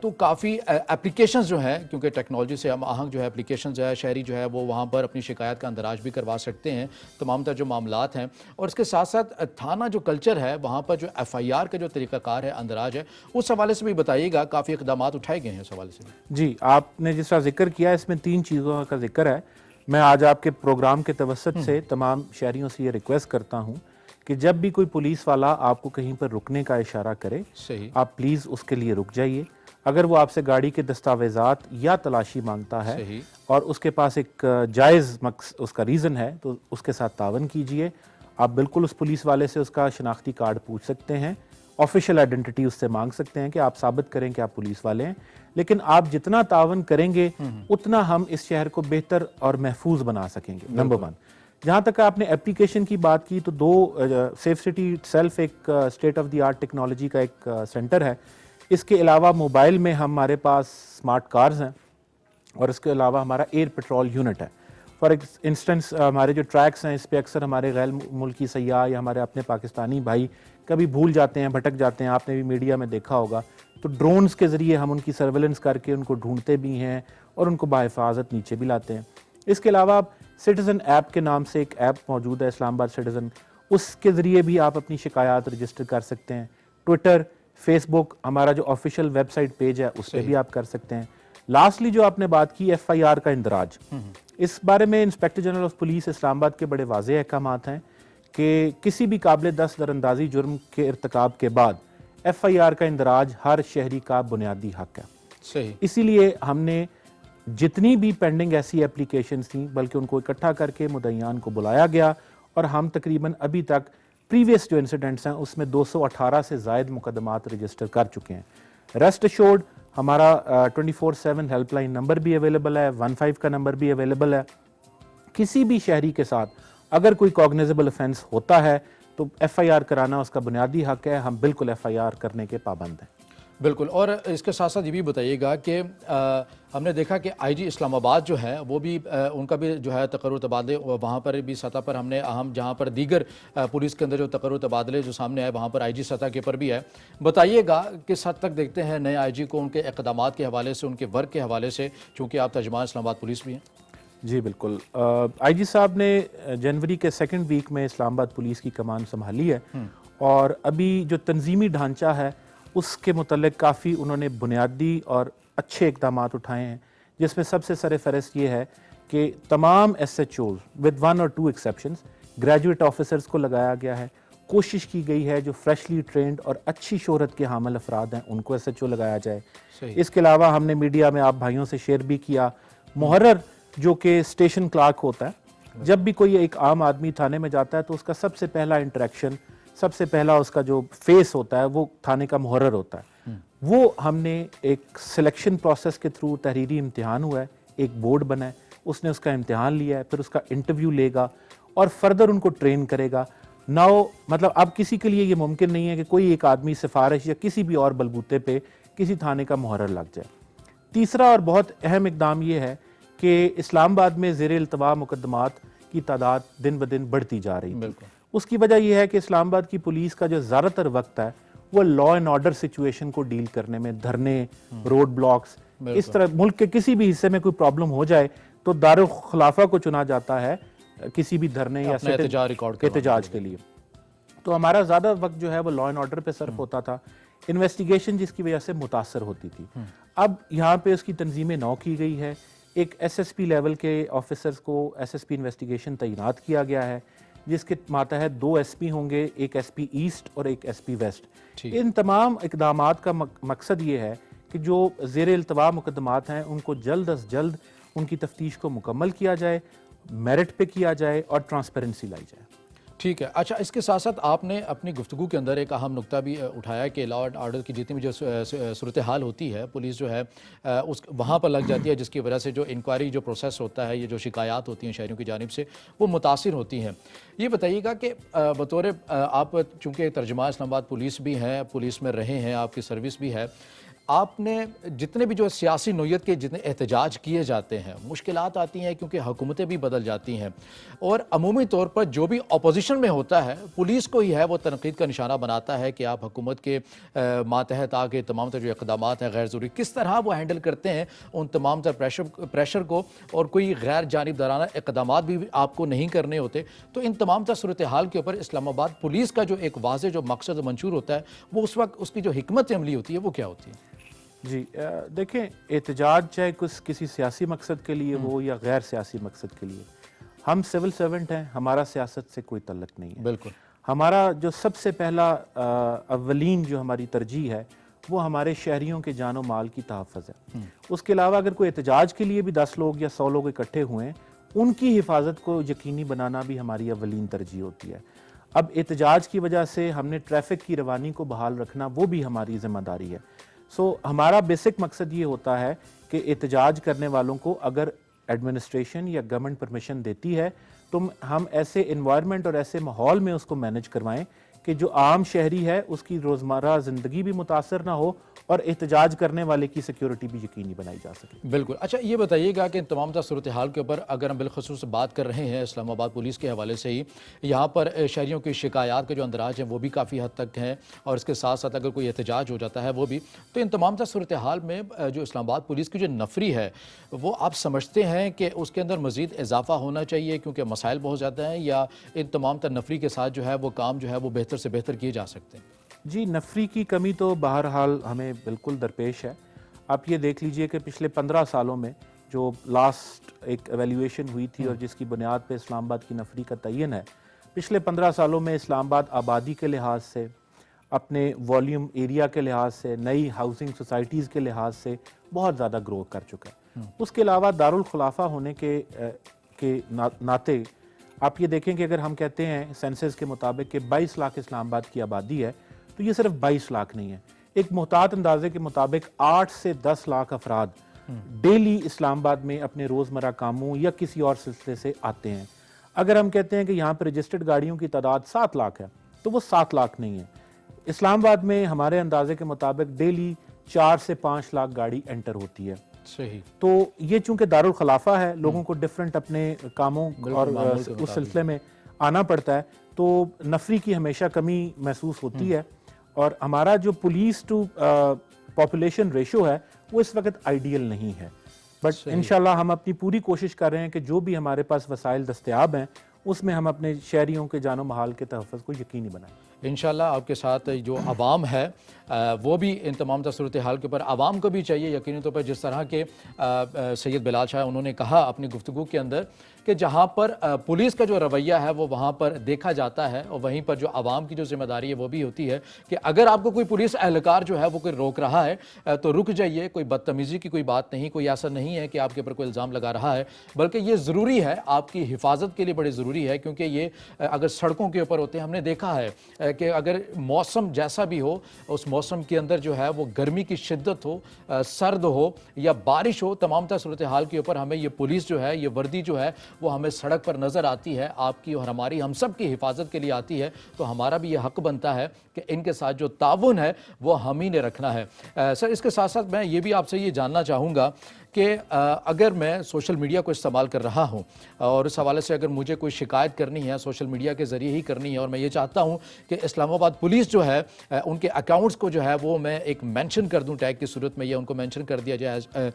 تو کافی اپلیکیشنز جو ہیں، کیونکہ ٹیکنالوجی سے ہم آہنگ جو ہے اپلیکیشن جو ہے شہری جو ہے وہ وہاں پر اپنی شکایت کا اندراج بھی کروا سکتے ہیں، تمام تر جو معاملات ہیں. اور اس کے ساتھ ساتھ تھانہ جو کلچر ہے وہاں پر جو ایف آئی آر کا جو طریقہ کار ہے، اندراج ہے، اس حوالے سے بھی بتائیے گا. کافی اقدامات اٹھائے گئے ہیں اس حوالے سے بھی. جی، آپ نے جس طرح ذکر کیا اس میں 3 چیزوں کا ذکر ہے. میں آج آپ کے پروگرام کے توسط سے تمام شہریوں سے یہ ریکویسٹ کرتا ہوں کہ جب بھی کوئی پولیس والا آپ کو کہیں پر رکنے کا اشارہ کرے، صحیح، آپ پلیز اس کے لیے رک جائیے. اگر وہ آپ سے گاڑی کے دستاویزات یا تلاشی مانگتا ہے صحیح، اور اس کے پاس ایک جائز اس کا ریزن ہے تو اس کے ساتھ تعاون کیجئے. آپ بالکل اس پولیس والے سے اس کا شناختی کارڈ پوچھ سکتے ہیں، آفیشیل آئیڈینٹی اس سے مانگ سکتے ہیں کہ آپ ثابت کریں کہ آپ پولیس والے ہیں. لیکن آپ جتنا تعاون کریں گے اتنا ہم اس شہر کو بہتر اور محفوظ بنا سکیں گے. نمبر 1. جہاں تک آپ نے اپلیکیشن کی بات کی تو 2 سیف سٹی سیلف ایک state of the art technology کا ایک سینٹر ہے. اس کے علاوہ موبائل میں ہمارے پاس اسمارٹ کارز ہیں اور اس کے علاوہ ہمارا ایئر پیٹرول یونٹ ہے. فار انسٹنس ہمارے جو ٹریکس ہیں اس پہ اکثر ہمارے غیر ملکی سیاح یا ہمارے اپنے پاکستانی بھائی کبھی بھول جاتے ہیں، بھٹک جاتے ہیں. آپ نے بھی میڈیا میں دیکھا ہوگا تو ڈرونز کے ذریعے ہم ان کی سرویلنس کر کے ان کو ڈھونڈتے بھی ہیں اور ان کو بحفاظت نیچے بھی لاتے ہیں. اس کے علاوہ سٹیزن ایپ کے نام سے ایک ایپ موجود ہے، اسلام آباد سٹیزن، اس کے ذریعے بھی آپ اپنی شکایات رجسٹر کر سکتے ہیں. ٹویٹر، فیس بک، ہمارا جو آفیشیل ویب سائٹ پیج ہے اس پہ بھی آپ کر سکتے ہیں. لاسٹلی جو آپ نے بات کی ایف آئی آر کا اندراج، اس بارے میں انسپیکٹر جنرل آف پولیس اسلام آباد کے بڑے واضح احکامات ہیں کہ کسی بھی قابل دست دراندازی جرم کے ارتکاب کے بعد ایف آئی آر کا اندراج ہر شہری کا بنیادی حق ہے. صحیح. اسی لیے ہم نے جتنی بھی پینڈنگ ایسی اپلیکیشنز تھیں بلکہ ان کو اکٹھا کر کے مدعیان کو بلایا گیا اور ہم تقریباً ابھی تک پریویس جو انسیڈنٹس ہیں اس میں 218 سے زائد مقدمات رجسٹر کر چکے ہیں. ریسٹ ایشورڈ ہمارا 24/7 ہیلپ لائن نمبر بھی اویلیبل ہے، 15 کا نمبر بھی اویلیبل ہے. کسی بھی شہری کے ساتھ اگر کوئی کوگنیزیبل افینس ہوتا ہے تو ایف آئی آر کرانا اس کا بنیادی حق ہے. ہم بالکل ایف آئی آر کرنے کے پابند ہیں. بالکل. اور اس کے ساتھ ساتھ یہ بھی بتائیے گا کہ ہم نے دیکھا کہ آئی جی اسلام آباد جو ہے وہ بھی ان کا بھی جو ہے تقرر تبادلے وہاں پر بھی سطح پر ہم نے اہم جہاں پر دیگر پولیس کے اندر جو تقرر تبادلے جو سامنے آئے وہاں پر آئی جی سطح کے پر بھی ہے. بتائیے گا کس حد تک دیکھتے ہیں نئے آئی جی کو ان کے اقدامات کے حوالے سے، ان کے ورک کے حوالے سے، چونکہ آپ ترجمان اسلام آباد پولیس بھی ہیں. جی بالکل. آئی جی صاحب نے جنوری کے 2nd ویک میں اسلام آباد پولیس کی کمان سنبھالی ہے اور ابھی جو تنظیمی ڈھانچہ ہے اس کے متعلق کافی انہوں نے بنیادی اور اچھے اقدامات اٹھائے ہیں، جس میں سب سے سر فہرست یہ ہے کہ تمام ایس ایچ اوز ود 1 اور 2 ایکسیپشنز گریجویٹ آفیسرز کو لگایا گیا ہے. کوشش کی گئی ہے جو فریشلی ٹرینڈ اور اچھی شہرت کے حامل افراد ہیں ان کو ایس ایچ او لگایا جائے. اس کے علاوہ ہم نے میڈیا میں آپ بھائیوں سے شیئر بھی کیا محرر جو کہ اسٹیشن کلارک ہوتا ہے، جب بھی کوئی ایک عام آدمی تھانے میں جاتا ہے تو اس کا سب سے پہلا انٹریکشن، سب سے پہلا اس کا جو فیس ہوتا ہے وہ تھانے کا محرر ہوتا ہے. وہ ہم نے ایک سلیکشن پروسیس کے تھرو تحریری امتحان ہوا ہے، ایک بورڈ بنا ہے، اس نے اس کا امتحان لیا ہے، پھر اس کا انٹرویو لے گا اور فردر ان کو ٹرین کرے گا. مطلب اب کسی کے لیے یہ ممکن نہیں ہے کہ کوئی ایک آدمی سفارش یا کسی بھی اور بلبوتے پہ کسی تھانے کا محرر لگ جائے. تیسرا اور بہت اہم اقدام یہ ہے کہ اسلام آباد میں زیر التواء مقدمات کی تعداد دن بدن بڑھتی جا رہی ہے. اس کی وجہ یہ ہے کہ اسلام آباد کی پولیس کا جو زیادہ تر وقت ہے وہ لا اینڈ آرڈر سچویشن کو ڈیل کرنے میں، دھرنے، روڈ بلاکس، اس طرح ملک کے کسی بھی حصے میں کوئی پرابلم ہو جائے تو دارالخلافہ کو چنا جاتا ہے کسی بھی دھرنے یا احتجاج کے لیے. تو ہمارا زیادہ وقت جو ہے وہ لا اینڈ آرڈر پہ صرف ہوتا تھا، انویسٹیگیشن جس کی وجہ سے متاثر ہوتی تھی. اب یہاں پہ اس کی تنظیمیں نو کی گئی ہے. ایک ایس ایس پی لیول کے آفیسرز کو ایس ایس پی انویسٹیگیشن تعینات کیا گیا ہے جس کے ماتحت 2 ایس پی ہوں گے، ایک ایس پی ایسٹ اور ایک ایس پی ویسٹ. ان تمام اقدامات کا مقصد یہ ہے کہ جو زیر التواء مقدمات ہیں ان کو جلد از جلد ان کی تفتیش کو مکمل کیا جائے، میرٹ پہ کیا جائے اور ٹرانسپیرنسی لائی جائے. ٹھیک ہے. اچھا، اس کے ساتھ ساتھ آپ نے اپنی گفتگو کے اندر ایک اہم نقطہ بھی اٹھایا کہ لا اینڈ آرڈر کی جتنی بھی جو صورتحال ہوتی ہے پولیس جو ہے اس وہاں پر لگ جاتی ہے، جس کی وجہ سے جو انکوائری جو پروسیس ہوتا ہے، یہ جو شکایات ہوتی ہیں شہریوں کی جانب سے وہ متاثر ہوتی ہیں. یہ بتائیے گا کہ بطور آپ چونکہ ترجمان اسلام آباد پولیس بھی ہیں، پولیس میں رہے ہیں، آپ کی سروس بھی ہے، آپ نے جتنے بھی جو سیاسی نوعیت کے جتنے احتجاج کیے جاتے ہیں، مشکلات آتی ہیں کیونکہ حکومتیں بھی بدل جاتی ہیں، اور عمومی طور پر جو بھی اپوزیشن میں ہوتا ہے پولیس کو ہی ہے وہ تنقید کا نشانہ بناتا ہے کہ آپ حکومت کے ماتحت آ کے تمام تر جو اقدامات ہیں غیر ضروری، کس طرح وہ ہینڈل کرتے ہیں ان تمام تر پریشر کو، اور کوئی غیر جانبدارانہ اقدامات بھی آپ کو نہیں کرنے ہوتے. تو ان تمام تر صورتحال کے اوپر اسلام آباد پولیس کا جو ایک واضح جو مقصد منشور ہوتا ہے وہ اس وقت اس کی جو حکمت عملی ہوتی ہے وہ کیا ہوتی ہے؟ جی دیکھیں، احتجاج چاہے کسی سیاسی مقصد کے لیے ہو یا غیر سیاسی مقصد کے لیے، ہم سول سرونٹ ہیں، ہمارا سیاست سے کوئی تعلق نہیں ہے. بالکل. ہمارا جو سب سے پہلا اولین جو ہماری ترجیح ہے وہ ہمارے شہریوں کے جان و مال کی تحفظ ہے. اس کے علاوہ اگر کوئی احتجاج کے لیے بھی 10 لوگ یا 100 لوگ اکٹھے ہوئے ہیں، ان کی حفاظت کو یقینی بنانا بھی ہماری اولین ترجیح ہوتی ہے. اب احتجاج کی وجہ سے ہم نے ٹریفک کی روانی کو بحال رکھنا وہ بھی ہماری ذمہ داری ہے. ہمارا بیسک مقصد یہ ہوتا ہے کہ احتجاج کرنے والوں کو اگر ایڈمنسٹریشن یا گورنمنٹ پرمیشن دیتی ہے تو ہم ایسے انوائرمنٹ اور ایسے ماحول میں اس کو مینج کروائیں کہ جو عام شہری ہے اس کی روزمرہ زندگی بھی متاثر نہ ہو اور احتجاج کرنے والے کی سیکیورٹی بھی یقینی بنائی جا سکے. بالکل. اچھا یہ بتائیے گا کہ ان تمام تر صورتحال کے اوپر اگر ہم بالخصوص بات کر رہے ہیں اسلام آباد پولیس کے حوالے سے ہی، یہاں پر شہریوں کی شکایات کے جو اندراج ہیں وہ بھی کافی حد تک ہیں، اور اس کے ساتھ ساتھ اگر کوئی احتجاج ہو جاتا ہے وہ بھی، تو ان تمام تر صورتحال میں جو اسلام آباد پولیس کی جو نفری ہے وہ آپ سمجھتے ہیں کہ اس کے اندر مزید اضافہ ہونا چاہیے کیونکہ مسائل بہت زیادہ ہیں، یا ان تمام تر نفری کے ساتھ جو ہے وہ کام جو ہے وہ بہتر سے بہتر کیے جا سکتے ہیں؟ جی، نفری کی کمی تو بہرحال ہمیں بالکل درپیش ہے. آپ یہ دیکھ لیجئے کہ پچھلے 15 سالوں میں جو لاسٹ ایک ایویلیویشن ہوئی تھی اور جس کی بنیاد پہ اسلام آباد کی نفری کا تعین ہے، پچھلے 15 سالوں میں اسلام آباد آبادی کے لحاظ سے، اپنے والیوم ایریا کے لحاظ سے، نئی ہاؤسنگ سوسائٹیز کے لحاظ سے بہت زیادہ گرو کر چکا ہے. اس کے علاوہ دارالخلافہ ہونے کے ناطے آپ یہ دیکھیں کہ اگر ہم کہتے ہیں سینسس کے مطابق کہ 22 لاکھ اسلام آباد کی آبادی ہے، تو یہ صرف 22 لاکھ نہیں ہے. ایک محتاط اندازے کے مطابق 8 سے 10 لاکھ افراد ڈیلی اسلام آباد میں اپنے روزمرہ کاموں یا کسی اور سلسلے سے آتے ہیں. اگر ہم کہتے ہیں کہ یہاں پر رجسٹرڈ گاڑیوں کی تعداد 7 لاکھ ہے، تو وہ 7 لاکھ نہیں ہے. اسلام آباد میں ہمارے اندازے کے مطابق ڈیلی 4 سے 5 لاکھ گاڑی انٹر ہوتی ہے. صحیح. تو یہ چونکہ دارالخلافہ ہے، لوگوں کو ڈیفرنٹ اپنے کاموں اور اس سلسلے میں آنا پڑتا ہے، تو نفری کی ہمیشہ کمی محسوس ہوتی ہے. اور ہمارا جو پولیس ٹو پاپولیشن ریشو ہے وہ اس وقت آئیڈیل نہیں ہے، بٹ انشاءاللہ ہم اپنی پوری کوشش کر رہے ہیں کہ جو بھی ہمارے پاس وسائل دستیاب ہیں اس میں ہم اپنے شہریوں کے جان و مال کے تحفظ کو یقینی بنائیں. انشاءاللہ آپ کے ساتھ جو عوام ہے وہ بھی ان تمام تر صورتحال کے اوپر عوام کو بھی چاہیے یقینی طور پر، جس طرح کے سید بلال شاہ انہوں نے کہا اپنی گفتگو کے اندر کہ جہاں پر پولیس کا جو رویہ ہے وہ وہاں پر دیکھا جاتا ہے، اور وہیں پر جو عوام کی جو ذمہ داری ہے وہ بھی ہوتی ہے کہ اگر آپ کو کوئی پولیس اہلکار جو ہے وہ کوئی روک رہا ہے تو رک جائیے. کوئی بدتمیزی کی کوئی بات نہیں، کوئی ایسا نہیں ہے کہ آپ کے اوپر کوئی الزام لگا رہا ہے، بلکہ یہ ضروری ہے، آپ کی حفاظت کے لیے بڑی ضروری ہے، کیونکہ یہ اگر سڑکوں کے اوپر ہوتے ہیں، ہم نے دیکھا ہے کہ اگر موسم جیسا بھی ہو، اس موسم کے اندر جو ہے وہ گرمی کی شدت ہو، سرد ہو یا بارش ہو، تمام تر صورتحال کے اوپر ہمیں یہ پولیس جو ہے، یہ وردی جو ہے وہ ہمیں سڑک پر نظر آتی ہے، آپ کی اور ہماری، ہم سب کی حفاظت کے لیے آتی ہے. تو ہمارا بھی یہ حق بنتا ہے کہ ان کے ساتھ جو تعاون ہے وہ ہم ہی نے رکھنا ہے. سر اس کے ساتھ ساتھ میں یہ بھی آپ سے یہ جاننا چاہوں گا کہ اگر میں سوشل میڈیا کو استعمال کر رہا ہوں اور اس حوالے سے اگر مجھے کوئی شکایت کرنی ہے سوشل میڈیا کے ذریعے ہی کرنی ہے، اور میں یہ چاہتا ہوں کہ اسلام آباد پولیس جو ہے ان کے اکاؤنٹس کو جو ہے وہ میں ایک مینشن کر دوں ٹیگ کی صورت میں، یا ان کو مینشن کر دیا جائے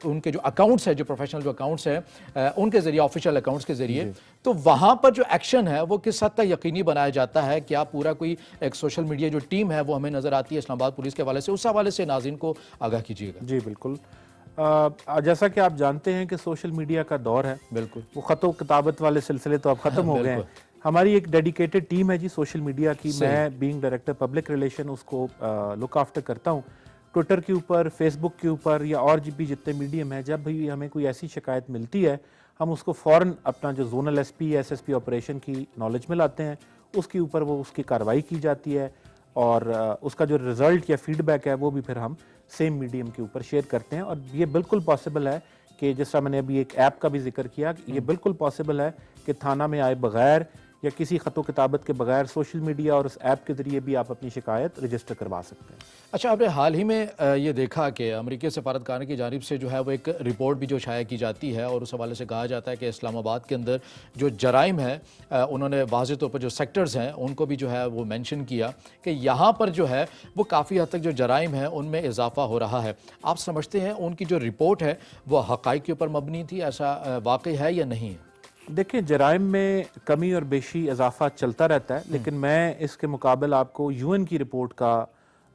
ان کے جو اکاؤنٹس ہیں، جو پروفیشنل جو اکاؤنٹس ہیں ان کے ذریعے، آفیشیل اکاؤنٹس کے ذریعے، تو وہاں پر جو ایکشن ہے وہ کس حد تک یقینی بنایا جاتا ہے؟ کیا پورا کوئی ایک سوشل میڈیا جو ٹیم ہے وہ ہمیں نظر آتی ہے اسلام آباد پولیس کے حوالے سے؟ اس حوالے سے ناظرین کو آگاہ کیجیے گا. جی بالکل. جیسا کہ آپ جانتے ہیں کہ سوشل میڈیا کا دور ہے، بالکل وہ خط و کتابت والے سلسلے تو اب ختم ہو گئے ہیں. ہماری ایک ڈیڈیکیٹڈ ٹیم ہے جی سوشل میڈیا کی. میں بینگ ڈائریکٹر پبلک ریلیشن اس کو لک آفٹر کرتا ہوں. ٹویٹر کے اوپر، فیس بک کے اوپر یا اور بھی جتنے میڈیم ہیں، جب بھی ہمیں کوئی ایسی شکایت ملتی ہے ہم اس کو فوراً اپنا جو zonal S P S S P operation کی نالج میں لاتے ہیں. اس کے اوپر وہ اس کی کارروائی کی جاتی ہے، اور اس کا جو رزلٹ یا فیڈ بیک ہے وہ بھی پھر ہم سیم میڈیم کے اوپر شیئر کرتے ہیں. اور یہ بالکل پاسبل ہے کہ جس طرح میں نے ابھی ایک ایپ کا بھی ذکر کیا، یہ بالکل پاسبل ہے کہ تھانہ میں آئے بغیر یا کسی خط و کتابت کے بغیر سوشل میڈیا اور اس ایپ کے ذریعے بھی آپ اپنی شکایت رجسٹر کروا سکتے ہیں۔ اچھا، آپ نے حال ہی میں یہ دیکھا کہ امریکی سفارتخانے کی جانب سے جو ہے وہ ایک رپورٹ بھی جو شائع کی جاتی ہے اور اس حوالے سے کہا جاتا ہے کہ اسلام آباد کے اندر جو جرائم ہیں انہوں نے واضح طور پر جو سیکٹرز ہیں ان کو بھی جو ہے وہ مینشن کیا کہ یہاں پر جو ہے وہ کافی حد تک جو جرائم ہیں ان میں اضافہ ہو رہا ہے۔ آپ سمجھتے ہیں ان کی جو رپورٹ ہے وہ حقائق کے اوپر مبنی تھی، ایسا واقعی ہے یا نہیں ہے؟ دیکھیں، جرائم میں کمی اور بیشی اضافہ چلتا رہتا ہے، لیکن میں اس کے مقابل آپ کو یو این کی رپورٹ کا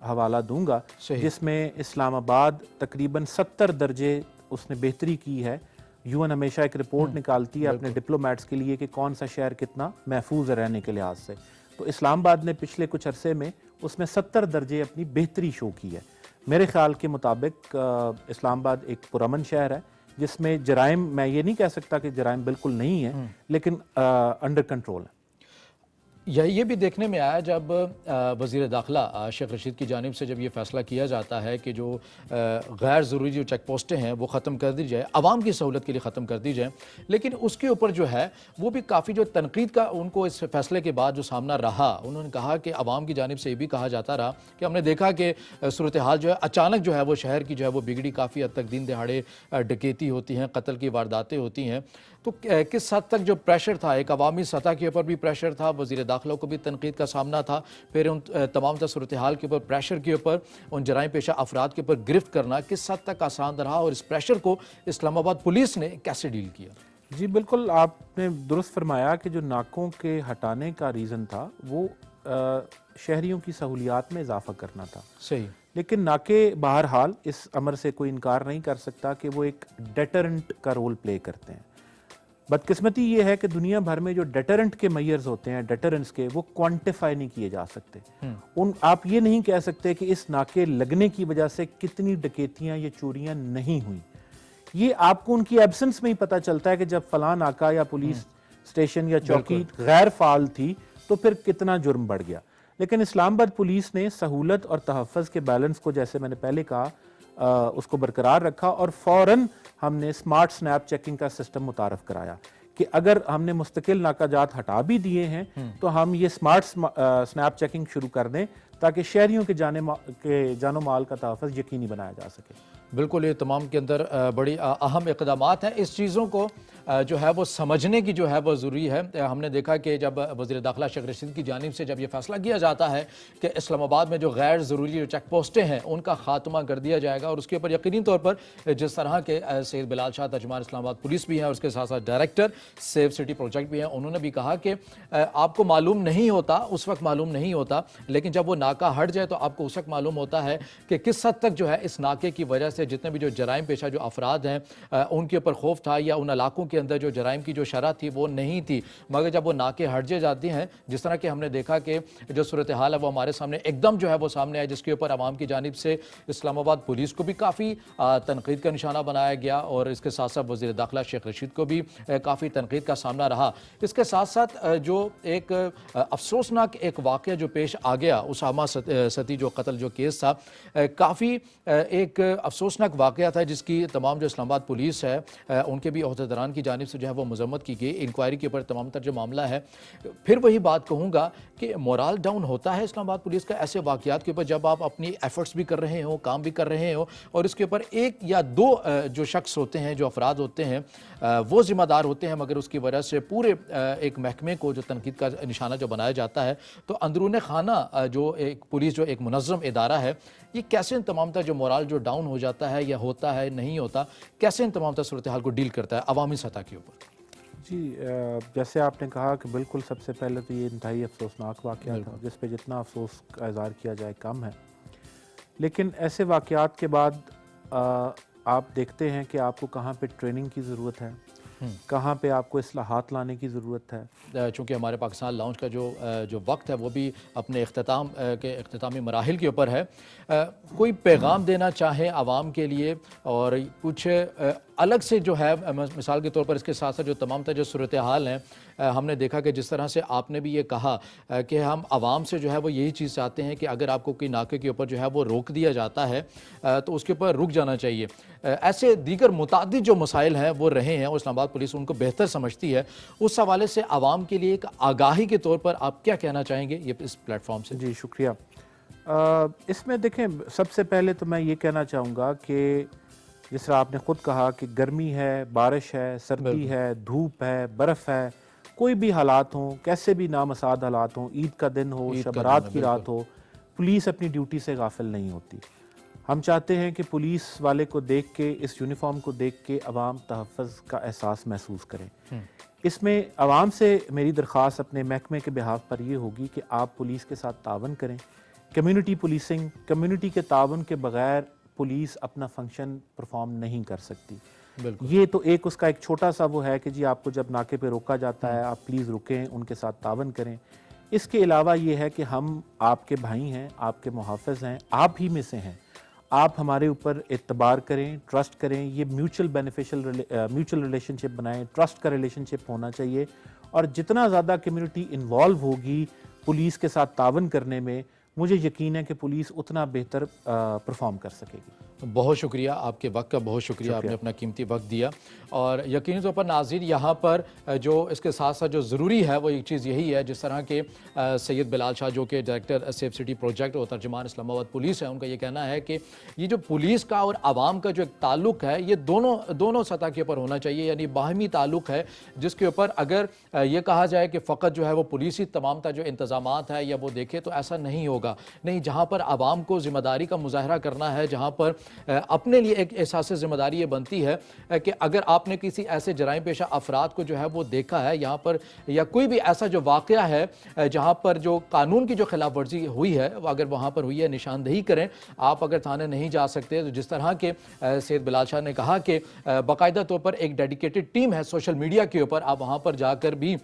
حوالہ دوں گا جس میں اسلام آباد تقریباً 70 درجے اس نے بہتری کی ہے۔ یو این ہمیشہ ایک رپورٹ نکالتی ہے اپنے ڈپلومیٹس کے لیے کہ کون سا شہر کتنا محفوظ ہے رہنے کے لحاظ سے، تو اسلام آباد نے پچھلے کچھ عرصے میں اس میں 70 درجے اپنی بہتری شو کی ہے۔ میرے خیال کے مطابق اسلام آباد ایک پرامن شہر ہے جس میں جرائم، میں یہ نہیں کہہ سکتا کہ جرائم بالکل نہیں ہیں، لیکن انڈر کنٹرول ہے۔ یہ بھی دیکھنے میں آیا جب وزیر داخلہ شیخ رشید کی جانب سے جب یہ فیصلہ کیا جاتا ہے کہ جو غیر ضروری جو چیک پوسٹیں ہیں وہ ختم کر دی جائے، عوام کی سہولت کے لیے ختم کر دی جائیں، لیکن اس کے اوپر جو ہے وہ بھی کافی جو تنقید کا ان کو اس فیصلے کے بعد جو سامنا رہا، انہوں نے کہا کہ عوام کی جانب سے یہ بھی کہا جاتا رہا کہ ہم نے دیکھا کہ صورتحال جو ہے اچانک جو ہے وہ شہر کی جو ہے وہ بگڑی، کافی حد تک دن دہاڑے ڈکیتی ہوتی ہیں، قتل کی وارداتیں ہوتی ہیں، تو کس حد تک جو پریشر تھا، ایک عوامی سطح کے اوپر بھی پریشر تھا، وزیر داخلہ کو بھی تنقید کا سامنا تھا، پھر ان تمام تر صورتحال کے اوپر پریشر کے اوپر ان جرائم پیشہ افراد کے اوپر گرفت کرنا کس حد تک آسان رہا اور اس پریشر کو اسلام آباد پولیس نے کیسے ڈیل کیا؟ جی بالکل، آپ نے درست فرمایا کہ جو ناکوں کے ہٹانے کا ریزن تھا وہ شہریوں کی سہولیات میں اضافہ کرنا تھا۔ صحیح، لیکن ناکے بہرحال اس امر سے کوئی انکار نہیں کر سکتا کہ وہ ایک ڈیٹرنٹ کا رول پلے کرتے ہیں۔ بدقسمتی یہ ہے کہ دنیا بھر میں جو ڈیٹرنٹ کے میئرز ہوتے ہیں، ڈیٹرنٹس کے، وہ کوانٹیفائی نہیں کیے جا سکتے۔ آپ یہ نہیں کہہ سکتے کہ اس ناکے لگنے کی وجہ سے کتنی ڈکیتیاں یا چوریاں نہیں ہوئیں۔ یہ آپ کو ان کی ایبسنس میں ہی پتہ چلتا ہے کہ جب فلاں ناکا یا پولیس اسٹیشن یا چوکی غیر فعال تھی تو پھر کتنا جرم بڑھ گیا۔ لیکن اسلام آباد پولیس نے سہولت اور تحفظ کے بیلنس کو، جیسے میں نے پہلے کہا، اس کو برقرار رکھا اور فوراً ہم نے سمارٹ سنیپ چیکنگ کا سسٹم متعارف کرایا کہ اگر ہم نے مستقل ناکہ جات ہٹا بھی دیے ہیں تو ہم یہ سمارٹ سنیپ چیکنگ شروع کر دیں تاکہ شہریوں کے جان و مال کا تحفظ یقینی بنایا جا سکے۔ بالکل، یہ تمام کے اندر بڑی اہم اقدامات ہیں۔ اس چیزوں کو جو ہے وہ سمجھنے کی جو ہے وہ ضروری ہے۔ ہم نے دیکھا کہ جب وزیر داخلہ شیخ رشید کی جانب سے جب یہ فیصلہ کیا جاتا ہے کہ اسلام آباد میں جو غیر ضروری جو چیک پوسٹیں ہیں ان کا خاتمہ کر دیا جائے گا، اور اس کے اوپر یقینی طور پر جس طرح کے سید بلال شاہ ترجمان اسلام آباد پولیس بھی ہیں اور اس کے ساتھ ساتھ ڈائریکٹر سیو سٹی پروجیکٹ بھی ہیں، انہوں نے بھی کہا کہ آپ کو معلوم نہیں ہوتا، اس وقت معلوم نہیں ہوتا، لیکن جب وہ ناکہ ہٹ جائے تو آپ کو اس وقت معلوم ہوتا ہے کہ کس حد تک جو ہے اس ناکے کی وجہ سے جتنے بھی جو جرائم پیشہ جو افراد ہیں ان کے اوپر خوف تھا، یا ان علاقوں کے اندر جو جرائم کی جو شرح تھی وہ نہیں تھی، مگر جب وہ ناکے ہٹ جاتی ہیں، جس طرح کہ ہم نے دیکھا کہ جو صورتحال ہے وہ ہمارے سامنے ایک دم جو ہے وہ سامنے آئی، جس کے اوپر عوام کی جانب سے اسلام آباد پولیس کو بھی کافی تنقید کا نشانہ بنایا گیا، اور اس کے ساتھ ساتھ وزیر داخلہ شیخ رشید کو بھی کافی تنقید کا سامنا رہا۔ اس کے ساتھ ساتھ جو ایک افسوسناک ایک واقعہ جو پیش آ گیا، اسامہ ستی جو قتل جو کیس تھا، کافی ایک افسوسناک واقعہ تھا جس کی تمام جو اسلام آباد پولیس ہے ان کے بھی عہدیداران کی جانب سے جو ہے وہ مذمت کی گئی، انکوائری کے اوپر تمام تر جو معاملہ ہے۔ پھر وہی بات کہوں گا کہ مورال ڈاؤن ہوتا ہے اسلام آباد پولیس کا ایسے واقعات کے اوپر جب آپ اپنی ایفرٹس بھی کر رہے ہو، کام بھی کر رہے ہو، اور اس کے اوپر ایک یا دو جو شخص ہوتے ہیں، جو افراد ہوتے ہیں، وہ ذمہ دار ہوتے ہیں، مگر اس کی وجہ سے پورے ایک محکمے کو جو تنقید کا نشانہ جو بنایا جاتا ہے، تو اندرون خانہ جو ایک پولیس جو ایک منظم ادارہ ہے، یہ کیسے ان تمام تر جو مورال جو ڈاؤن ہو جاتا ہے یا ہوتا ہے نہیں ہوتا، کیسے ان تمام تر صورتحال کو ڈیل کرتا ہے عوامی سطح کے اوپر؟ جی جیسے آپ نے کہا کہ بالکل سب سے پہلے تو یہ انتہائی افسوسناک واقعہ تھا جس پہ جتنا افسوس کا اظہار کیا جائے کم ہے، لیکن ایسے واقعات کے بعد آپ دیکھتے ہیں کہ آپ کو کہاں پہ ٹریننگ کی ضرورت ہے، کہاں پہ آپ کو اصلاحات لانے کی ضرورت ہے۔ چونکہ ہمارے پاکستان لاؤنج کا جو وقت ہے وہ بھی اپنے اختتام کے اختتامی مراحل کے اوپر ہے، کوئی پیغام دینا چاہیں عوام کے لیے، اور کچھ الگ سے جو ہے مثال کے طور پر اس کے ساتھ ساتھ جو تمام تر جو صورتحال ہیں ہم نے دیکھا کہ جس طرح سے آپ نے بھی یہ کہا کہ ہم عوام سے جو ہے وہ یہی چیز چاہتے ہیں کہ اگر آپ کو کوئی ناکے کے اوپر جو ہے وہ روک دیا جاتا ہے تو اس کے اوپر رک جانا چاہیے. ایسے دیگر متعدد جو مسائل ہیں وہ رہے ہیں اور اسلام آباد پولیس ان کو بہتر سمجھتی ہے. اس حوالے سے عوام کے لیے ایک آگاہی کے طور پر آپ کیا کہنا چاہیں گے یہ اس پلیٹ فارم سے؟ جی شکریہ. اس میں دیکھیں سب سے پہلے تو میں یہ کہنا چاہوں گا کہ جس طرح آپ نے خود کہا کہ گرمی ہے، بارش ہے، سردی ہے، دھوپ ہے، برف ہے، کوئی بھی حالات ہوں، کیسے بھی نامساعد حالات ہوں، عید کا دن ہو، شب برات کی رات ہو، پولیس اپنی ڈیوٹی سے غافل نہیں ہوتی. ہم چاہتے ہیں کہ پولیس والے کو دیکھ کے، اس یونیفارم کو دیکھ کے عوام تحفظ کا احساس محسوس کریں. اس میں عوام سے میری درخواست اپنے محکمے کے بہاف پر یہ ہوگی کہ آپ پولیس کے ساتھ تعاون کریں. کمیونٹی پولیسنگ، کمیونٹی کے تعاون کے بغیر پولیس اپنا فنکشن پرفارم نہیں کر سکتی. یہ تو ایک اس کا ایک چھوٹا سا وہ ہے کہ جی آپ کو جب ناکے پہ روکا جاتا ہے آپ پلیز رکیں، ان کے ساتھ تعاون کریں. اس کے علاوہ یہ ہے کہ ہم آپ کے بھائی ہیں، آپ کے محافظ ہیں، آپ ہی میں سے ہیں. آپ ہمارے اوپر اعتبار کریں، ٹرسٹ کریں. یہ میوچل ریلیشن شپ بنائیں، ٹرسٹ کا ریلیشن شپ ہونا چاہیے. اور جتنا زیادہ کمیونٹی انوالو ہوگی پولیس کے ساتھ تعاون کرنے میں، مجھے یقین ہے کہ پولیس اتنا بہتر پرفارم کر سکے گی. بہت شکریہ، آپ کے وقت کا بہت شکریہ. آپ نے اپنا قیمتی وقت دیا. اور یقینی طور پر ناظرین یہاں پر جو اس کے ساتھ ساتھ جو ضروری ہے وہ ایک چیز یہی ہے، جس طرح کہ سید بلال شاہ جو کہ ڈائریکٹر سیف سٹی پروجیکٹ اور ترجمان اسلام آباد پولیس ہے، ان کا یہ کہنا ہے کہ یہ جو پولیس کا اور عوام کا جو ایک تعلق ہے یہ دونوں سطح کے اوپر ہونا چاہیے. یعنی باہمی تعلق ہے جس کے اوپر اگر یہ کہا جائے کہ فقط جو ہے وہ پولیس ہی تمام جو انتظامات ہے یا وہ دیکھے تو ایسا نہیں ہوگا. نہیں، جہاں پر عوام کو ذمہ داری کا مظاہرہ کرنا ہے، جہاں پر اپنے لیے ایک احساس ذمہ داری یہ بنتی ہے کہ اگر آپ نے کسی ایسے جرائم پیشہ افراد کو جو ہے وہ دیکھا ہے یہاں پر، یا کوئی بھی ایسا جو واقعہ ہے جہاں پر جو قانون کی جو خلاف ورزی ہوئی ہے اگر وہاں پر ہوئی ہے، نشاندہی کریں. آپ اگر تھانے نہیں جا سکتے تو جس طرح کے سید بلال شاہ نے کہا کہ باقاعدہ طور پر ایک ڈیڈیکیٹڈ ٹیم ہے سوشل میڈیا کے اوپر، آپ وہاں پر جا کر بھی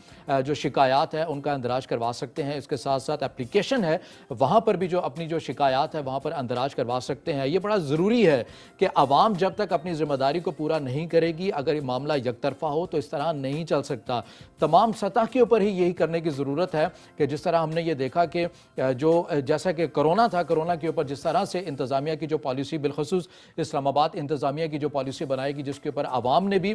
جو شکایات ہے ان کا اندراج کروا سکتے ہیں. اس کے ساتھ ساتھ اپلیکیشن ہے، وہاں پر بھی جو اپنی جو شکایات ہے وہاں پر اندراج کروا سکتے ہیں. یہ بڑا ضروری ہے کہ عوام جب تک اپنی ذمہ داری کو پورا نہیں کرے گی، اگر یہ معاملہ یک طرفہ ہو تو اس طرح نہیں چل سکتا. تمام سطح کے اوپر ہی یہی کرنے کی ضرورت ہے کہ جس طرح ہم نے یہ دیکھا کہ جیسا کہ کرونا تھا، کرونا کے اوپر جس طرح سے انتظامیہ کی جو پالیسی، بالخصوص اسلام آباد انتظامیہ کی جو پالیسی بنائی گی، جس کے اوپر عوام نے بھی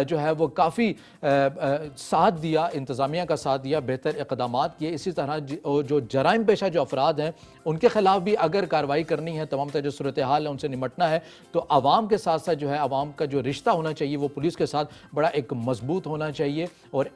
جو ہے وہ کافی ساتھ دیا، انتظامیہ کا ساتھ دیا، بہتر اقدامات کیے. اسی طرح جو جرائم پیشہ جو افراد ہیں ان کے خلاف بھی اگر کارروائی کرنی ہے، تمام جو صورتحال ہے ان سے نمٹنا ہے، تو عوام کے ساتھ ساتھ جو ہے عوام کا جو رشتہ ہونا چاہیے وہ پولیس کے ساتھ بڑا ایک مضبوط ہونا چاہیے. اور